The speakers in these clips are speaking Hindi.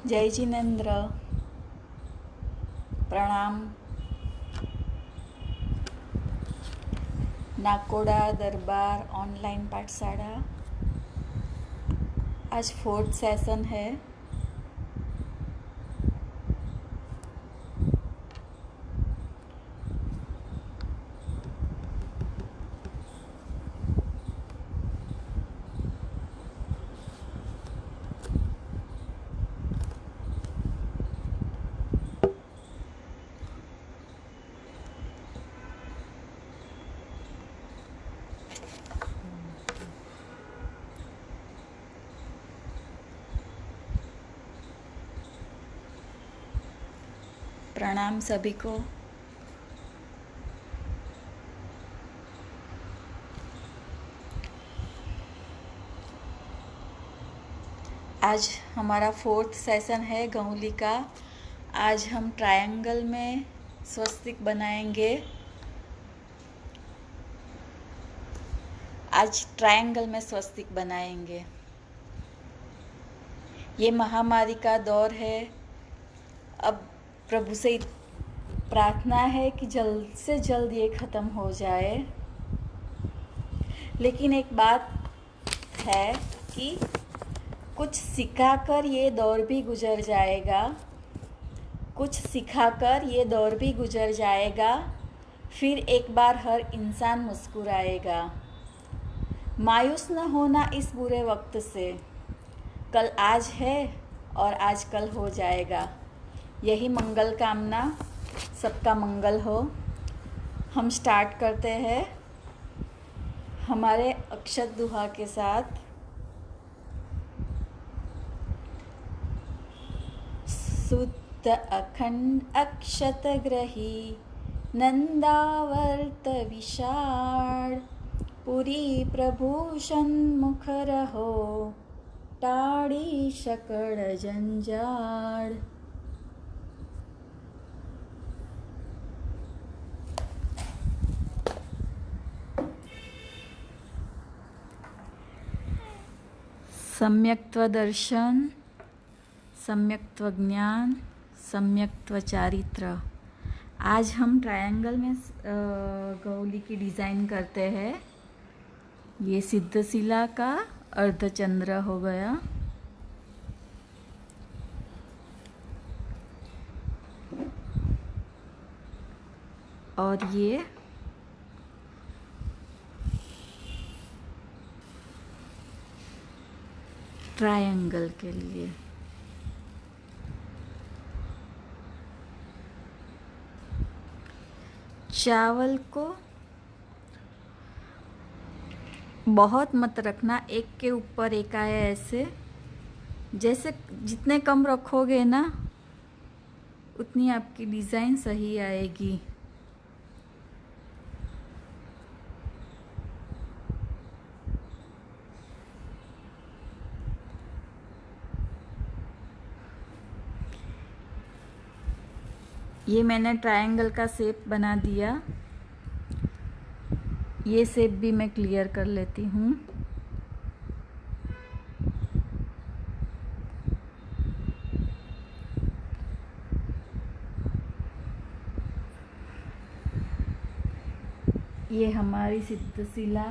जय जिनेन्द्र। प्रणाम। नाकोड़ा दरबार ऑनलाइन पाठशाला आज 4th सेशन है। प्रणाम सभी को। आज हमारा 4th सेशन है गौली का। आज हम ट्रायंगल में स्वस्तिक बनाएंगे। ये महामारी का दौर है। अब प्रभु से प्रार्थना है कि जल्द से जल्द ये ख़त्म हो जाए। लेकिन एक बात है कि कुछ सिखाकर ये दौर भी गुजर जाएगा। फिर एक बार हर इंसान मुस्कुराएगा। मायूस न होना इस बुरे वक्त से। कल आज है और आज कल हो जाएगा। यही मंगल कामना। सबका मंगल हो। हम स्टार्ट करते हैं हमारे अक्षत दुहा के साथ। शुद्ध अखंड अक्षत ग्रही नंदावर्त विशाल पुरी प्रभु सन्मुख रहो टाड़ी शकड़ जंजाड़। सम्यक्त्व दर्शन, सम्यक्त्व ज्ञान, सम्यक्त्व चारित्र। आज हम ट्रायंगल में गौली की डिज़ाइन करते हैं। ये सिद्धशिला का अर्धचंद्र हो गया। और ये ट्रायंगल के लिए चावल को बहुत मत रखना, एक के ऊपर एक आए ऐसे। जैसे जितने कम रखोगे ना उतनी आपकी डिज़ाइन सही आएगी। ये मैंने ट्रायंगल का शेप बना दिया। ये शेप भी मैं क्लियर कर लेती हूँ। ये हमारी सिद्धशिला।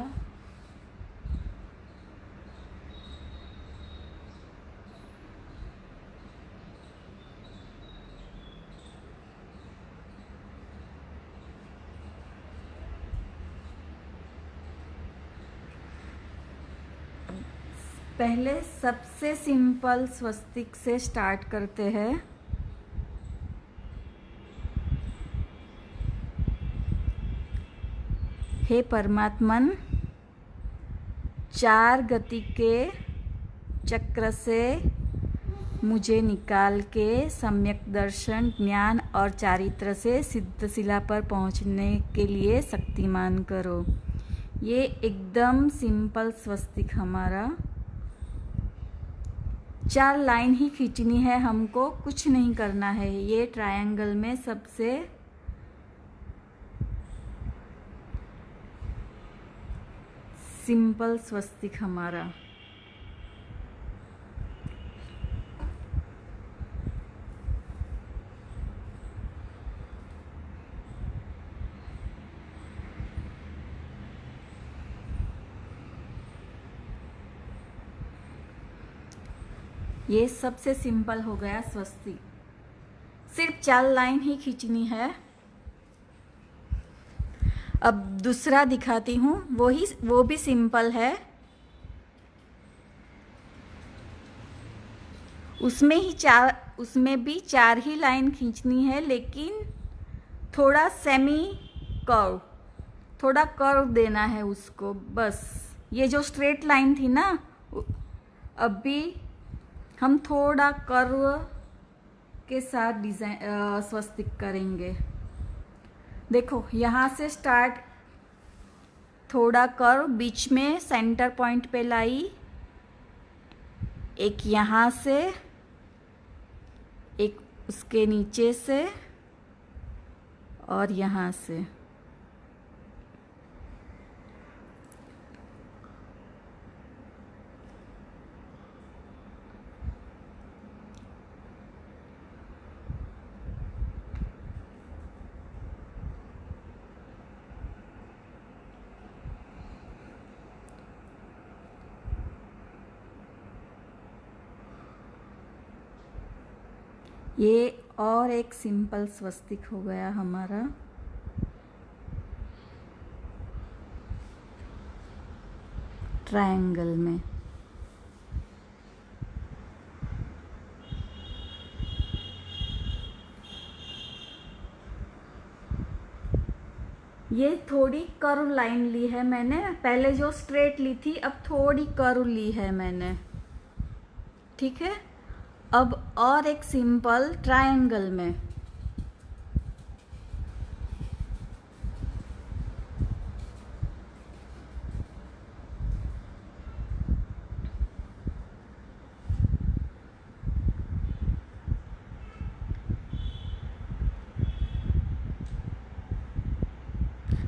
पहले सबसे सिंपल स्वस्तिक से स्टार्ट करते हैं। हे परमात्मन, 4 गति के चक्र से मुझे निकाल के सम्यक दर्शन, ज्ञान और चारित्र से सिद्धशिला पर पहुंचने के लिए शक्तिमान करो। ये एकदम सिंपल स्वस्तिक हमारा। 4 लाइन ही खींचनी है हमको, कुछ नहीं करना है। ये ट्रायंगल में सबसे सिंपल स्वस्तिक हमारा। ये सबसे सिंपल हो गया स्वस्तिक। सिर्फ 4 लाइन ही खींचनी है। अब दूसरा दिखाती हूँ, वो भी सिंपल है। उसमें भी 4 ही लाइन खींचनी है, लेकिन थोड़ा सेमी कर्व, थोड़ा कर्व देना है उसको बस। ये जो स्ट्रेट लाइन थी ना, अभी हम थोड़ा कर्व के साथ डिजाइन स्वस्तिक करेंगे। देखो यहाँ से स्टार्ट, थोड़ा कर्व बीच में सेंटर पॉइंट पे लाई, एक यहाँ से, एक उसके नीचे से, और यहाँ से। ये और एक सिंपल स्वस्तिक हो गया हमारा। ट्रायंगल में। ये थोड़ी कर्व लाइन ली है मैंने, पहले जो स्ट्रेट ली थी अब थोड़ी कर्व ली है मैंने, ठीक है। अब और एक सिंपल ट्रायंगल में।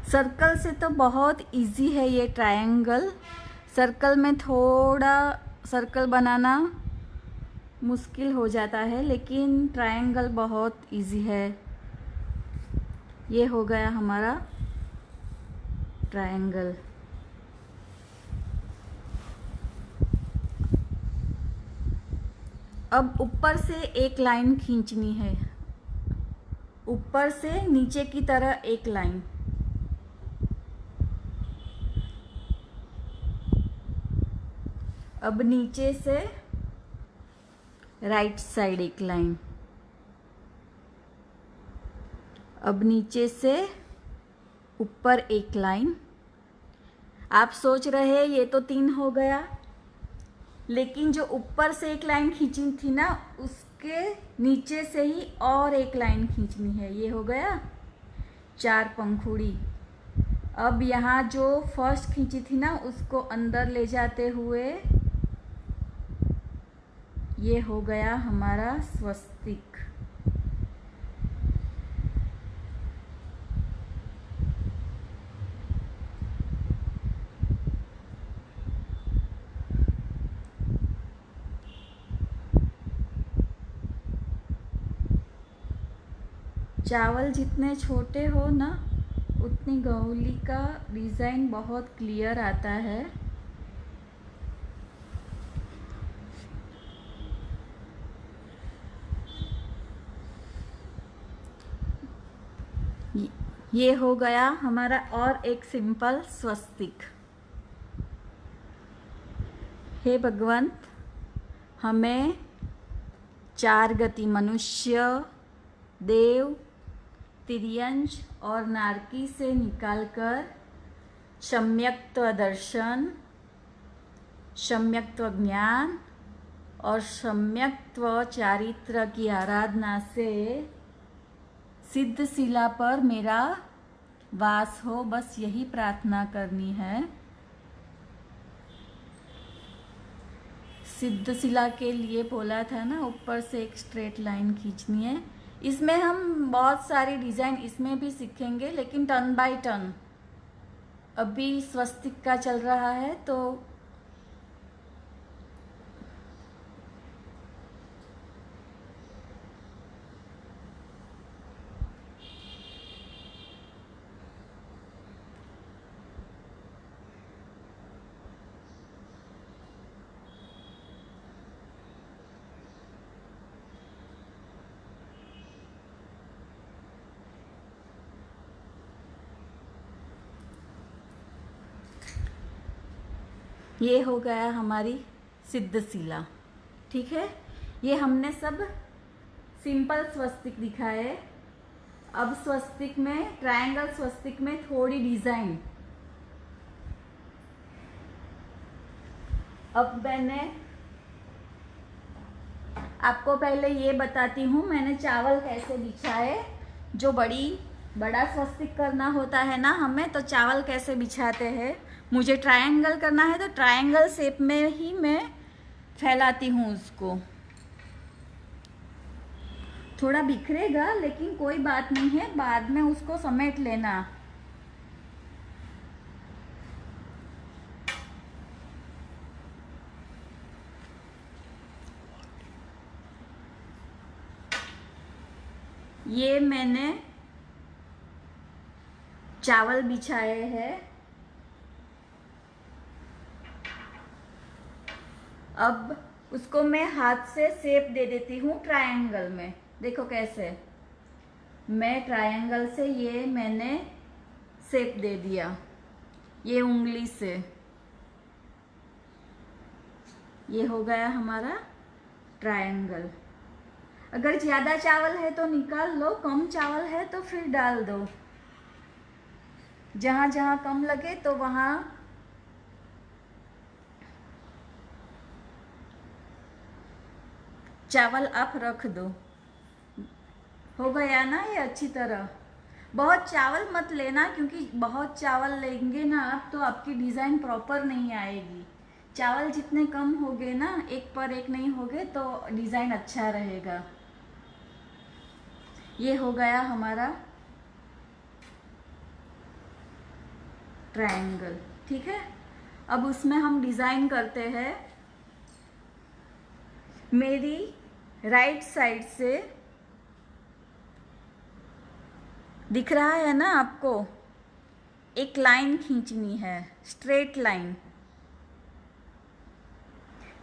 सर्कल से तो बहुत इजी है ये ट्रायंगल। सर्कल में थोड़ा सर्कल बनाना मुश्किल हो जाता है, लेकिन ट्रायंगल बहुत इजी है। ये हो गया हमारा ट्रायंगल। अब ऊपर से एक लाइन खींचनी है, ऊपर से नीचे की तरह एक लाइन। अब नीचे से राइट साइड एक लाइन। अब नीचे से ऊपर एक लाइन। आप सोच रहे हैं ये तो 3 हो गया, लेकिन जो ऊपर से एक लाइन खींची थी ना, उसके नीचे से ही और एक लाइन खींचनी है। ये हो गया 4 पंखुड़ी। अब यहाँ जो फर्स्ट खींची थी ना, उसको अंदर ले जाते हुए ये हो गया हमारा स्वस्तिक। चावल जितने छोटे हो ना, उतनी गौली का डिज़ाइन बहुत क्लियर आता है। ये हो गया हमारा और एक सिंपल स्वस्तिक। हे भगवंत, हमें 4 गति मनुष्य, देव, तिर्यंश और नारकी से निकालकर सम्यक्त्व दर्शन, सम्यक्त्व ज्ञान और सम्यक्त्व चारित्र की आराधना से सिद्ध शिला पर मेरा वास हो, बस यही प्रार्थना करनी है। सिद्ध शिला के लिए बोला था ना, ऊपर से एक स्ट्रेट लाइन खींचनी है। इसमें हम बहुत सारी डिज़ाइन इसमें भी सीखेंगे, लेकिन टर्न बाय टर्न। अभी स्वस्तिक का चल रहा है, तो ये हो गया हमारी सिद्धशिला। ठीक है, ये हमने सब सिंपल स्वस्तिक दिखाए। अब स्वस्तिक में, ट्रायंगल स्वस्तिक में थोड़ी डिजाइन। अब मैंने आपको पहले ये बताती हूँ मैंने चावल कैसे बिछाए। जो बड़ा स्वस्तिक करना होता है ना हमें, तो चावल कैसे बिछाते हैं। मुझे ट्रायंगल करना है तो ट्रायंगल शेप में ही मैं फैलाती हूँ उसको। थोड़ा बिखरेगा लेकिन कोई बात नहीं है, बाद में उसको समेट लेना। ये मैंने चावल बिछाए हैं। अब उसको मैं हाथ से शेप दे देती हूँ ट्रायंगल में। देखो कैसे मैं ट्रायंगल से ये मैंने शेप दे दिया, ये उंगली से। ये हो गया हमारा ट्रायंगल। अगर ज़्यादा चावल है तो निकाल लो, कम चावल है तो फिर डाल दो। जहाँ जहाँ कम लगे तो वहाँ चावल आप रख दो। हो गया ना ये अच्छी तरह। बहुत चावल मत लेना, क्योंकि बहुत चावल लेंगे ना आप तो आपकी डिज़ाइन प्रॉपर नहीं आएगी। चावल जितने कम होगे ना, एक पर एक नहीं होगे, तो डिज़ाइन अच्छा रहेगा। ये हो गया हमारा ट्रायंगल। ठीक है, अब उसमें हम डिज़ाइन करते हैं। मेरी राइट साइड से दिख रहा है ना आपको, एक लाइन खींचनी है, स्ट्रेट लाइन।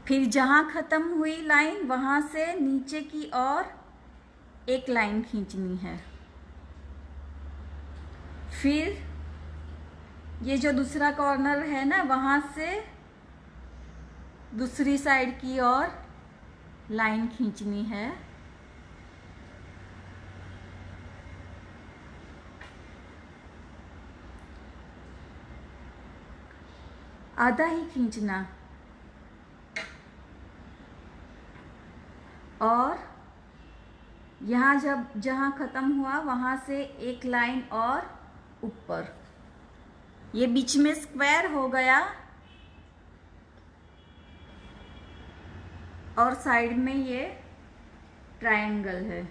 फिर जहाँ ख़त्म हुई लाइन वहाँ से नीचे की ओर एक लाइन खींचनी है। फिर ये जो दूसरा कॉर्नर है ना, वहाँ से दूसरी साइड की ओर लाइन खींचनी है। आधा ही खींचना, और यहाँ जहाँ ख़त्म हुआ वहाँ से एक लाइन और ऊपर। ये बीच में स्क्वायर हो गया और साइड में ये ट्रायंगल है।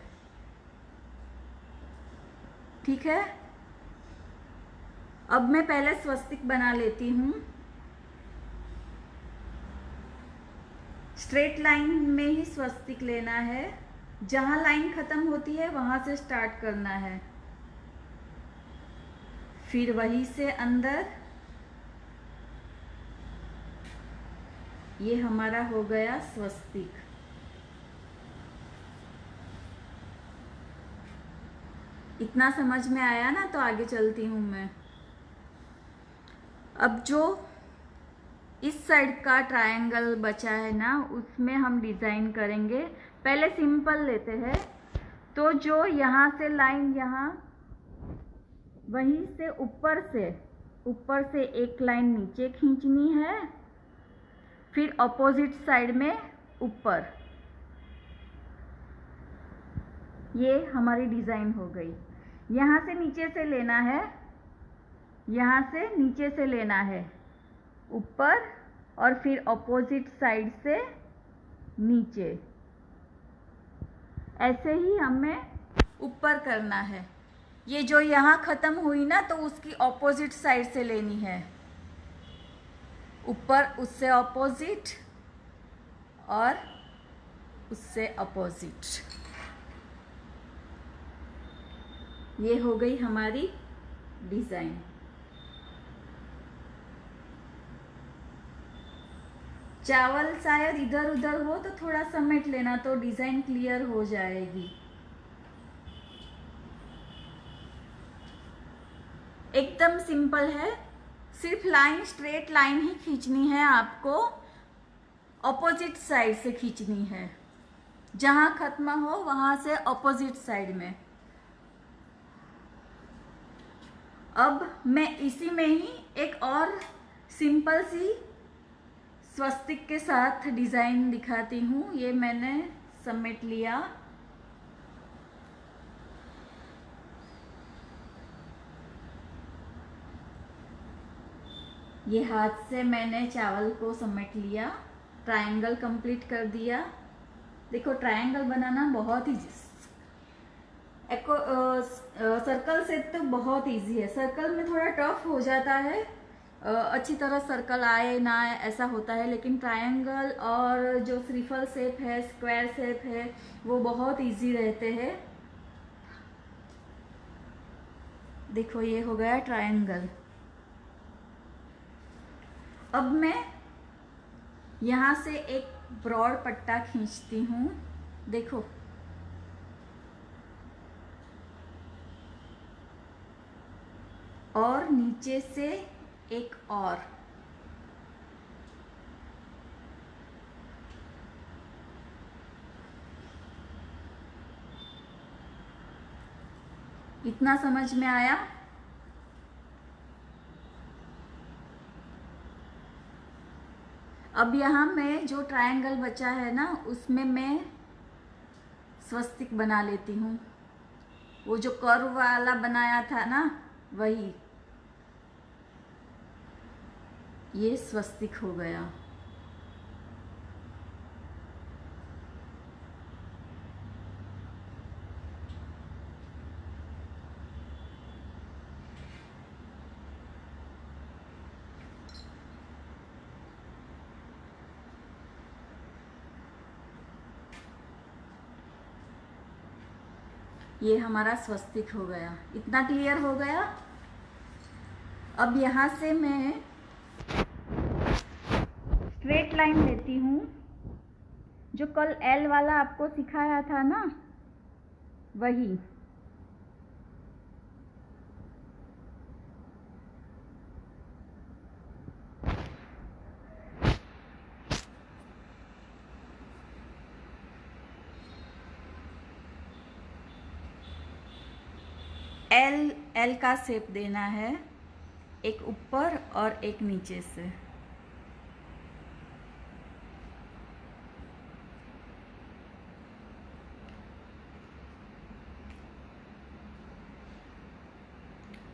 ठीक है, अब मैं पहले स्वस्तिक बना लेती हूँ। स्ट्रेट लाइन में ही स्वस्तिक लेना है, जहाँ लाइन ख़त्म होती है वहाँ से स्टार्ट करना है। फिर वहीं से अंदर। ये हमारा हो गया स्वस्तिक। इतना समझ में आया ना, तो आगे चलती हूँ मैं। अब जो इस साइड का ट्रायंगल बचा है ना, उसमें हम डिज़ाइन करेंगे। पहले सिंपल लेते हैं। तो जो यहाँ से लाइन, यहाँ वहीं से ऊपर से एक लाइन नीचे खींचनी है। फिर ऑपोजिट साइड में ऊपर। ये हमारी डिज़ाइन हो गई। यहाँ से नीचे से लेना है, यहाँ से नीचे से लेना है ऊपर, और फिर ऑपोजिट साइड से नीचे। ऐसे ही हमें ऊपर करना है। ये जो यहाँ ख़त्म हुई ना, तो उसकी ऑपोजिट साइड से लेनी है ऊपर, उससे ऑपोजिट और उससे ऑपोजिट। ये हो गई हमारी डिज़ाइन। चावल शायद इधर उधर हो तो थोड़ा समेट लेना, तो डिज़ाइन क्लियर हो जाएगी। एकदम सिंपल है, सिर्फ लाइन, स्ट्रेट लाइन ही खींचनी है आपको, ऑपोजिट साइड से खींचनी है, जहां खत्म हो वहां से ऑपोजिट साइड में। अब मैं इसी में ही एक और सिंपल सी स्वस्तिक के साथ डिजाइन दिखाती हूँ। ये मैंने समेट लिया। ये हाथ से मैंने चावल को समेट लिया, ट्रायंगल कंप्लीट कर दिया। देखो ट्रायंगल बनाना बहुत ही सर्कल से तो बहुत इजी है। सर्कल में थोड़ा टफ हो जाता है, अच्छी तरह सर्कल आए ना आए ऐसा होता है, लेकिन ट्रायंगल और जो श्रीफल शेप है, स्क्वायर शेप है, वो बहुत इजी रहते हैं। देखो ये हो गया ट्रायंगल। अब मैं यहाँ से एक ब्रॉड पट्टा खींचती हूँ। देखो और नीचे से एक और, इतना समझ में आया। अब यहाँ मैं जो ट्रायंगल बचा है ना, उसमें मैं स्वस्तिक बना लेती हूँ। वो जो कर्व वाला बनाया था ना, वही ये स्वस्तिक हो गया। ये हमारा स्वस्तिक हो गया। इतना क्लियर हो गया। अब यहाँ से मैं स्ट्रेट लाइन लेती हूँ, जो कल एल वाला आपको सिखाया था ना, वही। एल का शेप देना है, एक ऊपर और एक नीचे से।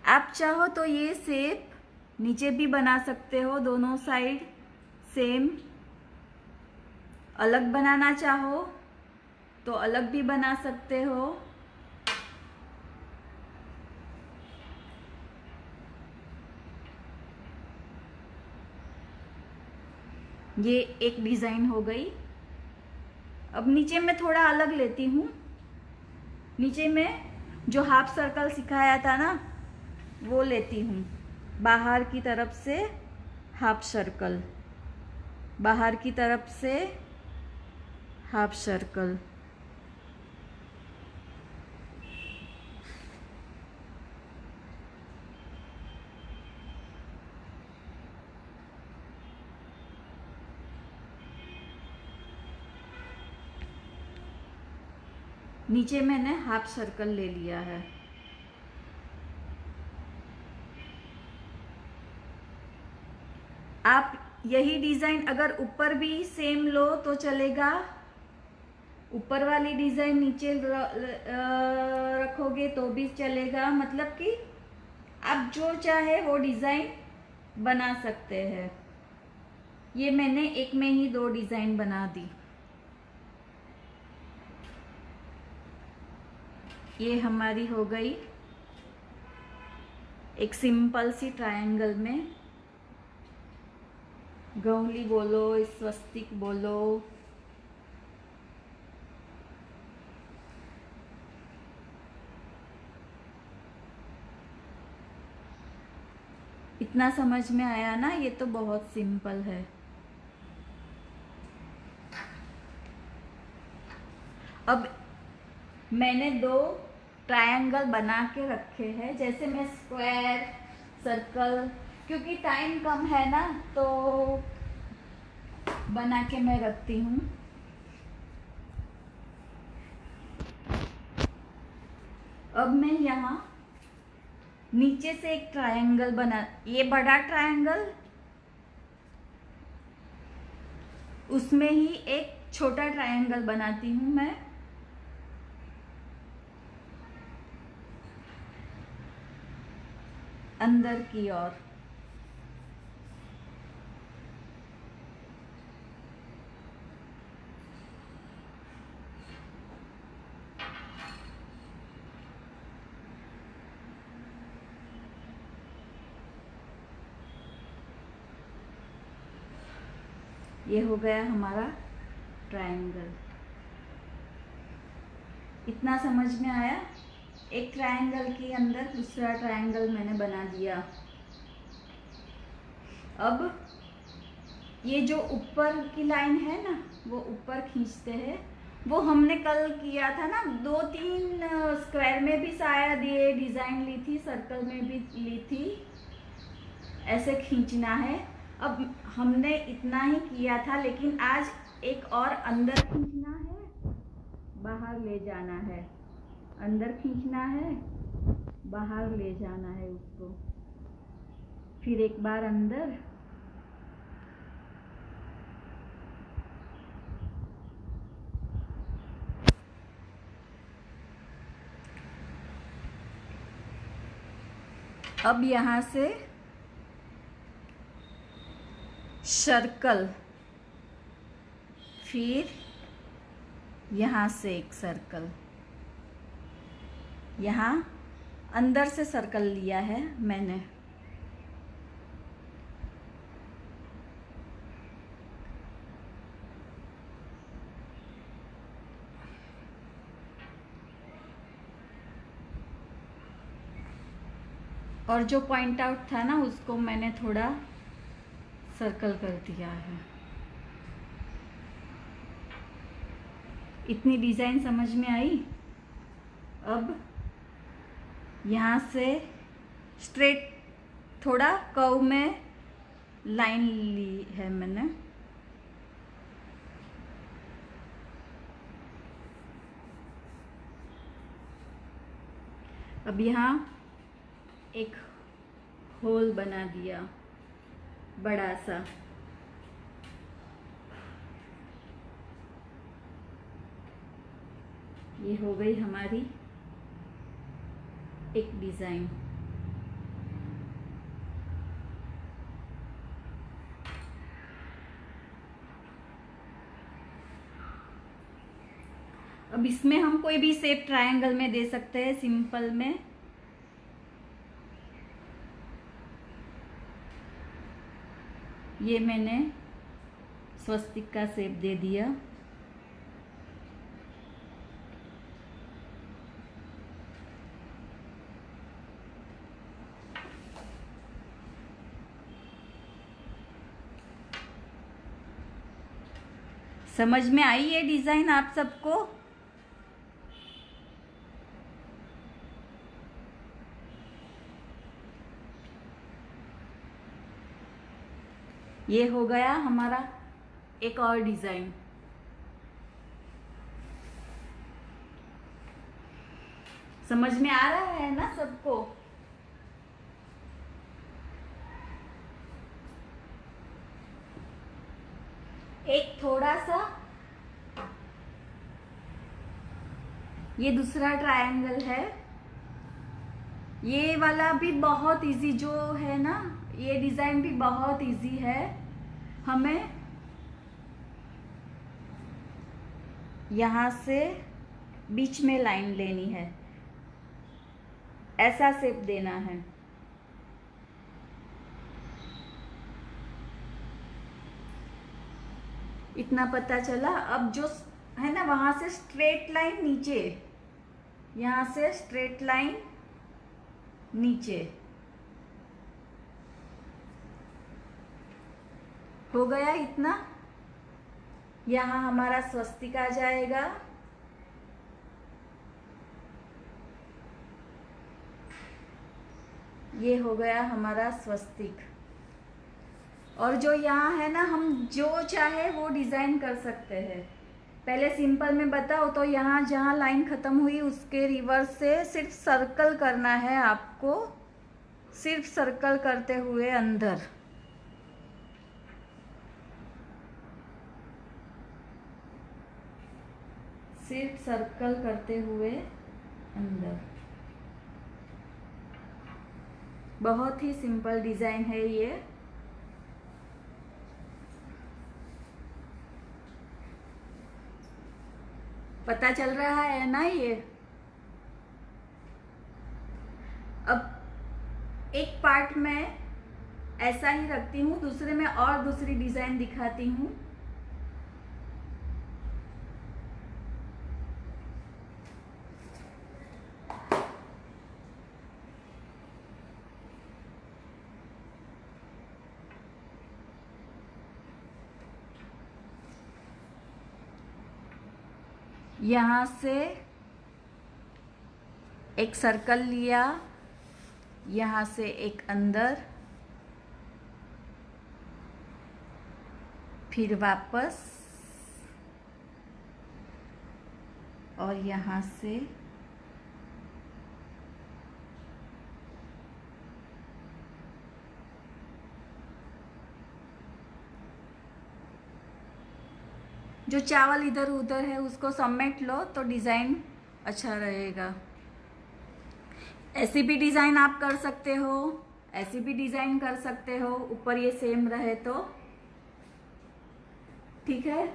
आप चाहो तो ये शेप नीचे भी बना सकते हो, दोनों साइड सेम। अलग बनाना चाहो तो अलग भी बना सकते हो। ये एक डिजाइन हो गई। अब नीचे में थोड़ा अलग लेती हूँ। नीचे में जो हाफ सर्कल सिखाया था ना, वो लेती हूँ। बाहर की तरफ से हाफ सर्कल, बाहर की तरफ से हाफ सर्कल। नीचे मैंने हाफ सर्कल ले लिया है। आप यही डिजाइन अगर ऊपर भी सेम लो तो चलेगा। ऊपर वाली डिजाइन नीचे रखोगे तो भी चलेगा। मतलब कि आप जो चाहे वो डिजाइन बना सकते हैं। ये मैंने एक में ही 2 डिजाइन बना दी। ये हमारी हो गई एक सिंपल सी ट्रायंगल में। गौली बोलो, स्वस्तिक बोलो, इतना समझ में आया ना। ये तो बहुत सिंपल है। अब मैंने 2 ट्रायंगल बना के रखे हैं। जैसे मैं स्क्वायर, सर्कल क्योंकि टाइम कम है ना, तो बना के मैं रखती हूँ। अब मैं यहाँ नीचे से एक ट्रायंगल बना, ये बड़ा ट्रायंगल, उसमें ही एक छोटा ट्रायंगल बनाती हूँ मैं। अंदर की ओर ये हो गया हमारा ट्रायंगल। इतना समझ में आया? एक ट्रायंगल के अंदर दूसरा ट्रायंगल मैंने बना दिया। अब ये जो ऊपर की लाइन है ना, वो ऊपर खींचते हैं। वो हमने कल किया था ना, 2-3 स्क्वायर में भी शायद ये डिज़ाइन ली थी, सर्कल में भी ली थी। ऐसे खींचना है। अब हमने इतना ही किया था, लेकिन आज एक और अंदर खींचना है, बाहर ले जाना है। अंदर खींचना है, बाहर ले जाना है उसको। फिर एक बार अंदर, अब यहाँ से सर्कल, फिर यहाँ से एक सर्कल। यहाँ अंदर से सर्कल लिया है मैंने। और जो पॉइंट आउट था ना, उसको मैंने थोड़ा सर्कल कर दिया है। इतनी डिज़ाइन समझ में आई? अब यहाँ से स्ट्रेट थोड़ा कर्व में लाइन ली है मैंने। अब यहाँ एक होल बना दिया बड़ा सा। ये हो गई हमारी एक डिज़ाइन। अब इसमें हम कोई भी शेप ट्रायंगल में दे सकते हैं, सिंपल में। ये मैंने स्वस्तिक का शेप दे दिया। समझ में आई ये डिज़ाइन आप सबको? ये हो गया हमारा एक और डिज़ाइन। समझ में आ रहा है ना सबको? एक थोड़ा सा, ये दूसरा ट्रायंगल है। ये वाला भी बहुत इजी जो है ना, ये डिज़ाइन भी बहुत इजी है। हमें यहाँ से बीच में लाइन लेनी है, ऐसा शेप देना है। इतना पता चला। अब जो है ना, वहां से स्ट्रेट लाइन नीचे, यहाँ से स्ट्रेट लाइन नीचे हो गया। इतना यहाँ हमारा स्वस्तिक आ जाएगा। ये हो गया हमारा स्वस्तिक। और जो यहाँ है ना, हम जो चाहे वो डिज़ाइन कर सकते हैं। पहले सिंपल में बताओ तो यहाँ जहाँ लाइन ख़त्म हुई उसके रिवर्स से सिर्फ सर्कल करना है आपको, सिर्फ सर्कल करते हुए अंदर। सिर्फ सर्कल करते हुए अंदर। बहुत ही सिंपल डिज़ाइन है ये। पता चल रहा है ना ये। अब एक पार्ट में ऐसा ही रखती हूँ, दूसरे में और दूसरी डिज़ाइन दिखाती हूँ। यहाँ से एक सर्कल लिया, यहाँ से एक अंदर, फिर वापस, और यहाँ से जो चावल इधर उधर है उसको समेट लो तो डिज़ाइन अच्छा रहेगा। ऐसी भी डिज़ाइन आप कर सकते हो, ऐसी भी डिज़ाइन कर सकते हो, ऊपर ये सेम रहे तो ठीक है।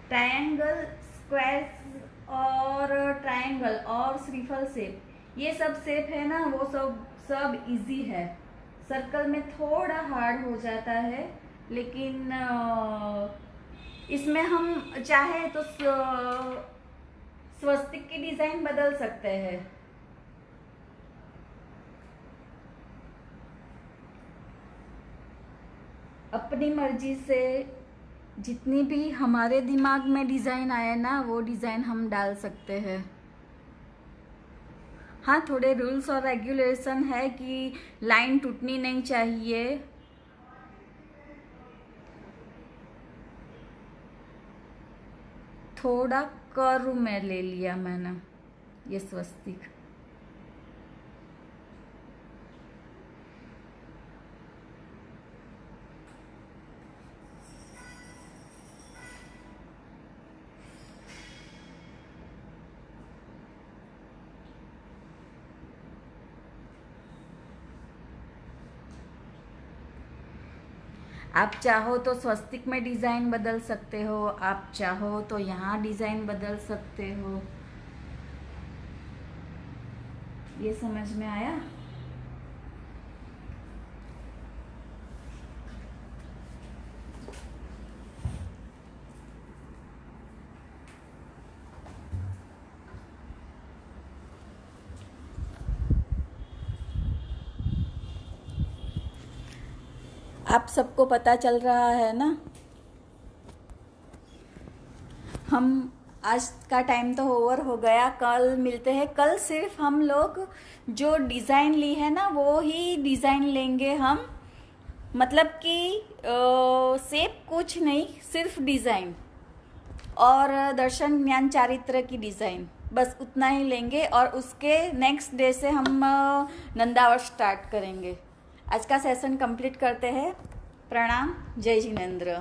ट्रायंगल, स्क्वायर और ट्रायंगल और श्रीफल शेप, ये सब शेप है ना, वो सब इजी है। सर्कल में थोड़ा हार्ड हो जाता है, लेकिन इसमें हम चाहे तो स्वस्तिक की डिज़ाइन बदल सकते हैं। अपनी मर्जी से जितनी भी हमारे दिमाग में डिज़ाइन आए ना, वो डिज़ाइन हम डाल सकते हैं। हाँ, थोड़े रूल्स और रेगुलेशन है कि लाइन टूटनी नहीं चाहिए। थोड़ा कर्व में ले लिया मैंने ये स्वस्तिक। आप चाहो तो स्वस्तिक में डिज़ाइन बदल सकते हो, आप चाहो तो यहाँ डिज़ाइन बदल सकते हो। ये समझ में आया? आप सबको पता चल रहा है ना? हम आज का टाइम तो ओवर हो गया, कल मिलते हैं। कल सिर्फ हम लोग जो डिज़ाइन ली है ना, वो ही डिज़ाइन लेंगे हम। मतलब कि शेप कुछ नहीं, सिर्फ डिज़ाइन और दर्शन ज्ञान चारित्र की डिज़ाइन, बस उतना ही लेंगे। और उसके नेक्स्ट डे से हम नंदावर स्टार्ट करेंगे। आज का सेशन कंप्लीट करते हैं। प्रणाम, जय जिनेंद्र।